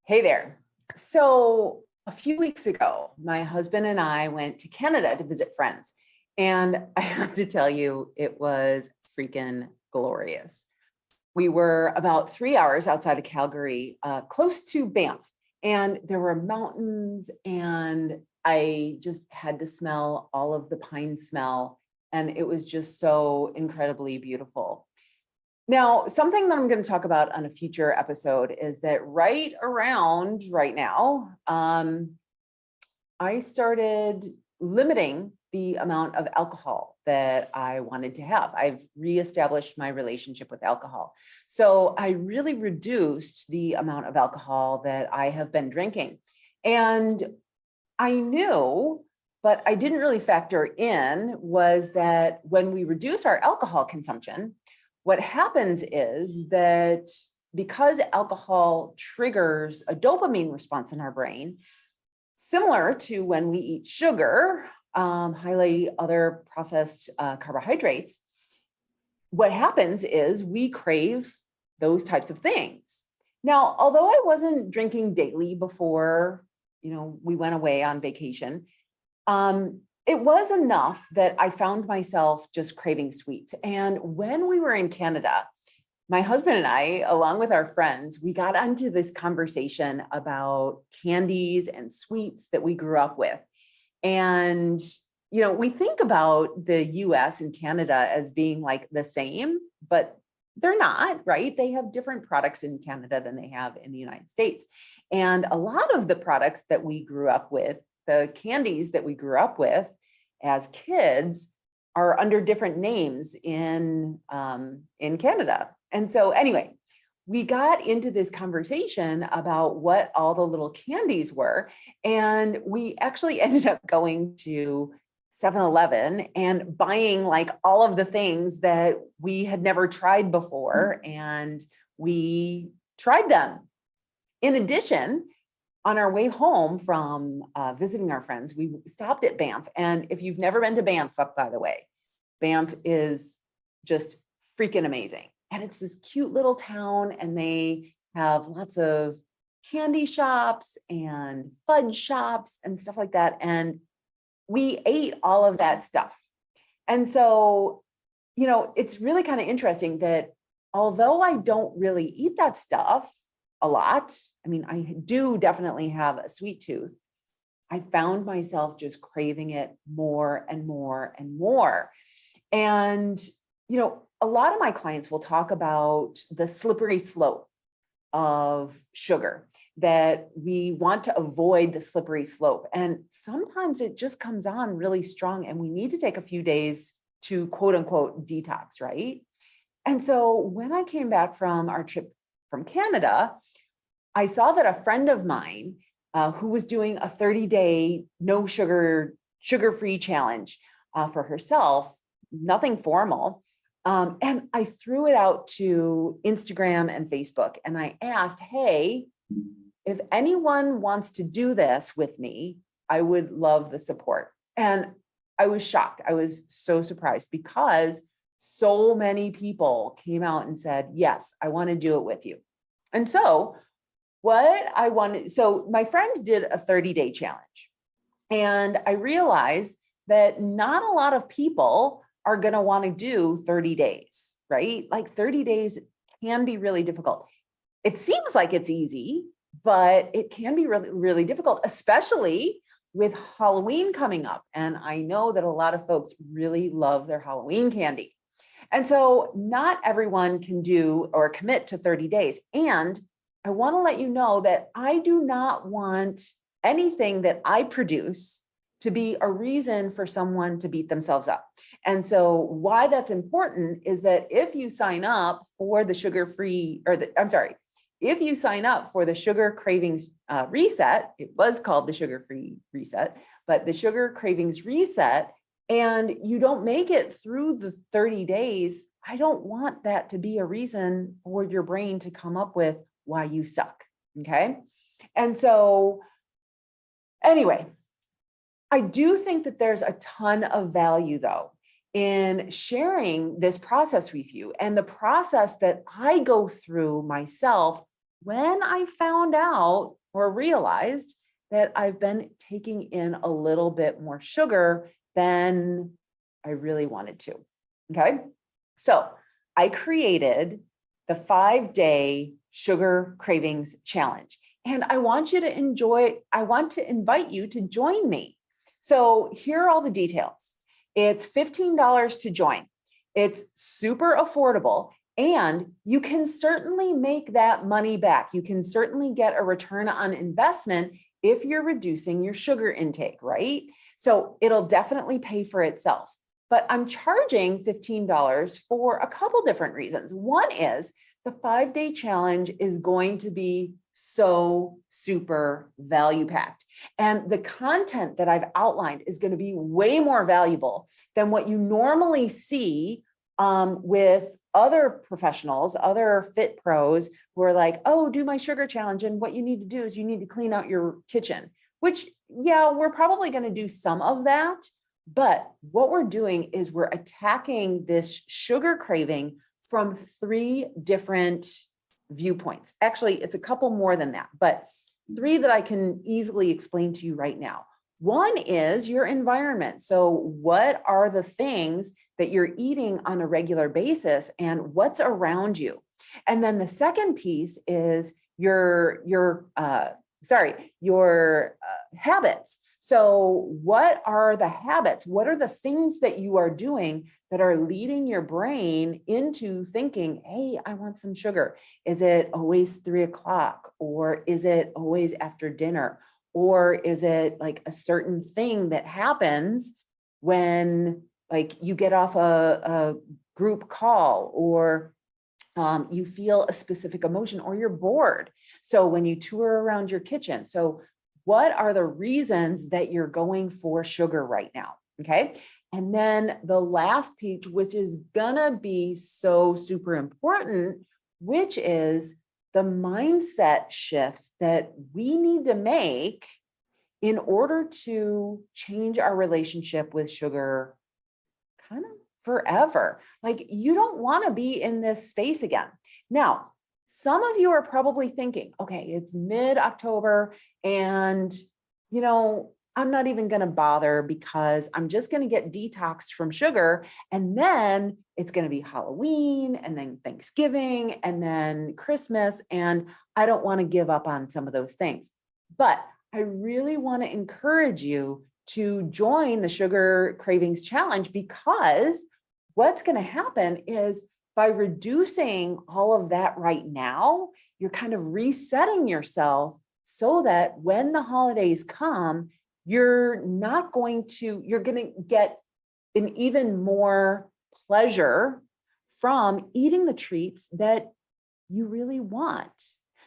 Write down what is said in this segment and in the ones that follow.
Hey there. So, a few weeks ago, my husband and I went to Canada to visit friends. And I have to tell you, it was freaking glorious. We were about 3 hours outside of Calgary, close to Banff, and there were mountains, and I just had to smell all of the pine smell. And it was just so incredibly beautiful. Now, something that I'm going to talk about on a future episode is that right around right now, I started limiting the amount of alcohol that I wanted to have. I've reestablished my relationship with alcohol. So I really reduced the amount of alcohol that I have been drinking. And I knew, but I didn't really factor in was that when we reduce our alcohol consumption, what happens is that because alcohol triggers a dopamine response in our brain, similar to when we eat sugar, highly other processed carbohydrates, what happens is we crave those types of things. Now, although I wasn't drinking daily before, we went away on vacation, it was enough that I found myself just craving sweets. And when we were in Canada, my husband and I, along with our friends, we got into this conversation about candies and sweets that we grew up with. And, we think about the US and Canada as being like the same, but they're not, right? They have different products in Canada than they have in the United States. And a lot of the products that we grew up with, the candies that we grew up with as kids, are under different names in Canada. And so anyway, we got into this conversation about what all the little candies were. And we actually ended up going to 7-Eleven and buying like all of the things that we had never tried before. And we tried them. In addition, on our way home from visiting our friends, we stopped at Banff. And if you've never been to Banff, by the way, Banff is just freaking amazing. And it's this cute little town, and they have lots of candy shops and fudge shops and stuff like that. And we ate all of that stuff. And so, it's really kind of interesting that although I don't really eat that stuff a lot, I mean, I do definitely have a sweet tooth, I found myself just craving it more and more and more. And, a lot of my clients will talk about the slippery slope of sugar, that we want to avoid the slippery slope. And sometimes it just comes on really strong, and we need to take a few days to quote unquote detox, right? And so when I came back from our trip from Canada, I saw that a friend of mine who was doing a 30-day no sugar-free challenge for herself, nothing formal. And I threw it out to Instagram and Facebook, and I asked, hey, if anyone wants to do this with me, I would love the support. And I was shocked. I was so surprised because so many people came out and said, yes, I want to do it with you. And so so my friend did a 30-day challenge, and I realized that not a lot of people are going to want to do 30 days, right? Like 30 days can be really difficult. It seems like it's easy, but it can be really, really difficult, especially with Halloween coming up. And I know that a lot of folks really love their Halloween candy. And so not everyone can do or commit to 30 days. And I want to let you know that I do not want anything that I produce to be a reason for someone to beat themselves up. And so why that's important is that if you sign up for the if you sign up for the sugar cravings reset, it was called the sugar-free reset, but the sugar cravings reset, and you don't make it through the 30 days, I don't want that to be a reason for your brain to come up with why you suck. Okay. And so anyway, I do think that there's a ton of value though in sharing this process with you, and the process that I go through myself when I found out or realized that I've been taking in a little bit more sugar than I really wanted to. Okay. So I created the 5-day sugar cravings challenge. And I want to invite you to join me. So here are all the details. It's $15 to join. It's super affordable. And you can certainly make that money back. You can certainly get a return on investment if you're reducing your sugar intake, right? So it'll definitely pay for itself. But I'm charging $15 for a couple different reasons. One is the 5-day challenge is going to be so super value packed. And the content that I've outlined is going to be way more valuable than what you normally see with other professionals, other fit pros who are like, oh, do my sugar challenge. And what you need to do is you need to clean out your kitchen, which, yeah, we're probably going to do some of that. But what we're doing is we're attacking this sugar craving from 3 different viewpoints. Actually, it's a couple more than that, but 3 that I can easily explain to you right now. One is your environment. So what are the things that you're eating on a regular basis and what's around you? And then the second piece is your habits. So what are the habits? What are the things that you are doing that are leading your brain into thinking, hey, I want some sugar? Is it always 3 o'clock? Or is it always after dinner? Or is it like a certain thing that happens when like you get off a group call, or you feel a specific emotion, or you're bored? So when you tour around your kitchen, so what are the reasons that you're going for sugar right now? Okay. And then the last piece, which is gonna be so super important, which is the mindset shifts that we need to make in order to change our relationship with sugar kind of forever. Like, you don't want to be in this space again. Now, some of you are probably thinking, okay, it's mid-October and, I'm not even going to bother because I'm just going to get detoxed from sugar. And then it's going to be Halloween and then Thanksgiving and then Christmas. And I don't want to give up on some of those things. But I really want to encourage you to join the Sugar Cravings Challenge, because what's going to happen is by reducing all of that right now, you're kind of resetting yourself so that when the holidays come, you're going to get an even more pleasure from eating the treats that you really want.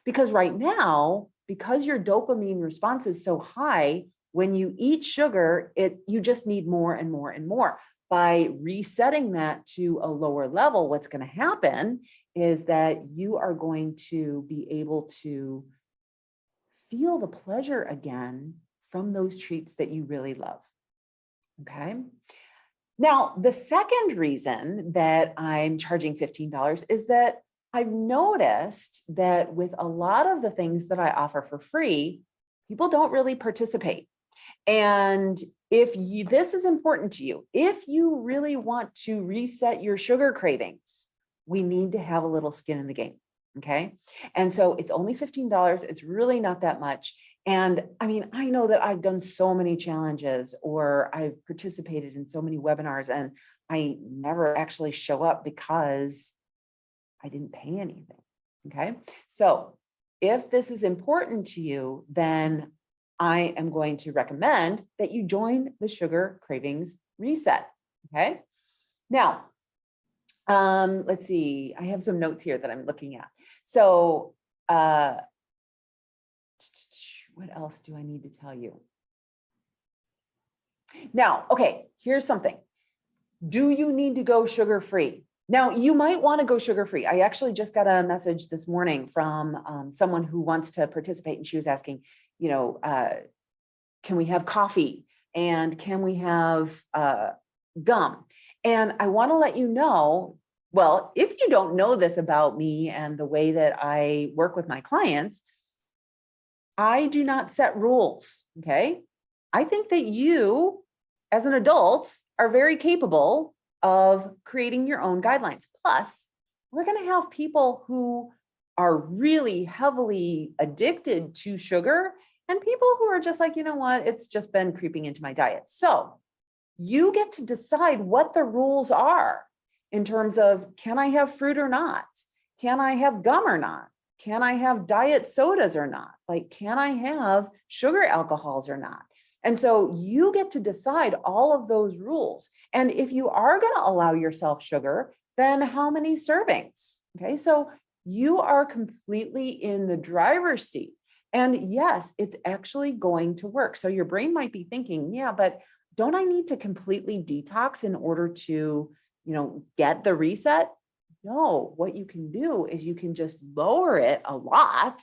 Because right now, because your dopamine response is so high, when you eat sugar, you just need more and more and more. By resetting that to a lower level, what's going to happen is that you are going to be able to feel the pleasure again from those treats that you really love. Okay. Now, the second reason that I'm charging $15 is that I've noticed that with a lot of the things that I offer for free, people don't really participate. And if this is important to you, if you really want to reset your sugar cravings, we need to have a little skin in the game. Okay. And so it's only $15. It's really not that much. And I mean, I know that I've done so many challenges, or I've participated in so many webinars, and I never actually show up because I didn't pay anything. Okay. So if this is important to you, then I am going to recommend that you join the Sugar Cravings Reset. Okay. Now, let's see. I have some notes here that I'm looking at. So, what else do I need to tell you? Now, okay, here's something. Do you need to go sugar-free? Now, you might want to go sugar-free. I actually just got a message this morning from someone who wants to participate, and she was asking, can we have coffee, and can we have gum? And I want to let you know Well, if you don't know this about me and the way that I work with my clients, I do not set rules. Okay. I think that you, as an adult, are very capable of creating your own guidelines. Plus, we're going to have people who are really heavily addicted to sugar and people who are just like, you know what, it's just been creeping into my diet. So you get to decide what the rules are in terms of, can I have fruit or not? Can I have gum or not? Can I have diet sodas or not? Like, can I have sugar alcohols or not? And so you get to decide all of those rules. And if you are going to allow yourself sugar, then how many servings? Okay, so you are completely in the driver's seat. And yes, it's actually going to work. So your brain might be thinking, yeah, but don't I need to completely detox in order to, get the reset? No, what you can do is you can just lower it a lot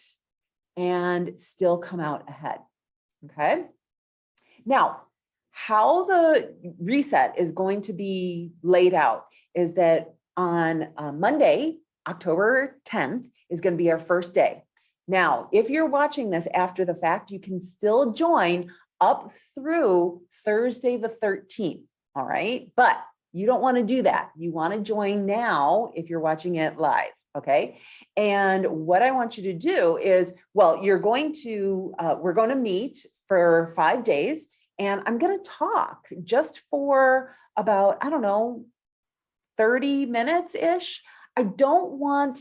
and still come out ahead. Okay. Now, how the reset is going to be laid out is that on Monday, October 10th, is going to be our first day. Now, if you're watching this after the fact, you can still join up through Thursday the 13th. All right. But you don't want to do that. You want to join now if you're watching it live. Okay. And what I want you to do is, well, we're going to meet for 5 days, and I'm going to talk just for about, 30 minutes ish. I don't want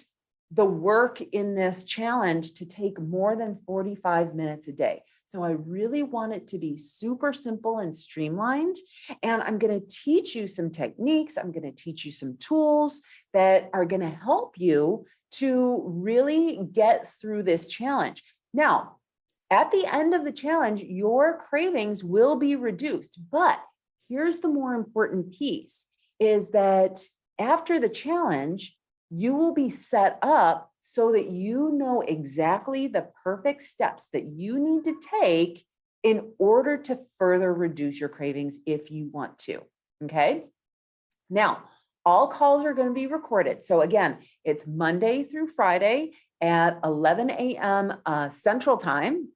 the work in this challenge to take more than 45 minutes a day. So I really want it to be super simple and streamlined. And I'm going to teach you some techniques. I'm going to teach you some tools that are going to help you to really get through this challenge. Now, at the end of the challenge, your cravings will be reduced. But here's the more important piece, is that after the challenge, you will be set up so that you know exactly the perfect steps that you need to take in order to further reduce your cravings if you want to. Okay. Now, all calls are going to be recorded. So again, it's Monday through Friday at 11 a.m. Central Time,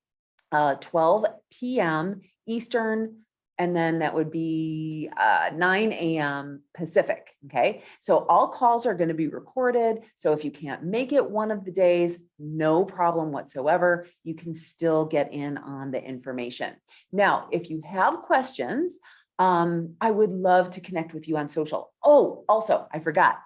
12 p.m. Eastern, and then that would be 9 a.m. Pacific. Okay. So all calls are going to be recorded. So if you can't make it one of the days, no problem whatsoever. You can still get in on the information. Now, if you have questions, I would love to connect with you on social. Oh, also, I forgot.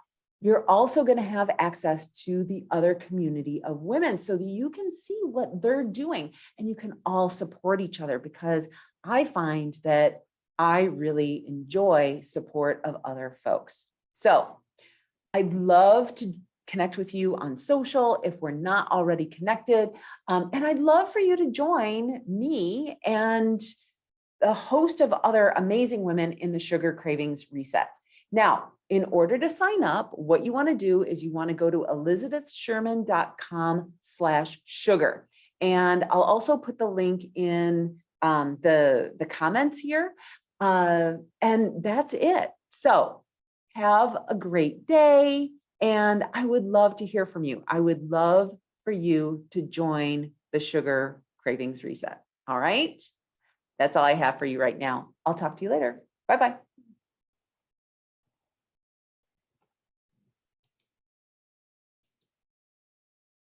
You're also going to have access to the other community of women so that you can see what they're doing and you can all support each other, because I find that I really enjoy support of other folks. So I'd love to connect with you on social if we're not already connected. And I'd love for you to join me and a host of other amazing women in the Sugar Cravings Reset. Now, in order to sign up, what you want to do is you want to go to elizabethsherman.com/sugar. And I'll also put the link in the comments here. And that's it. So have a great day. And I would love to hear from you. I would love for you to join the Sugar Cravings Reset. All right. That's all I have for you right now. I'll talk to you later. Bye-bye.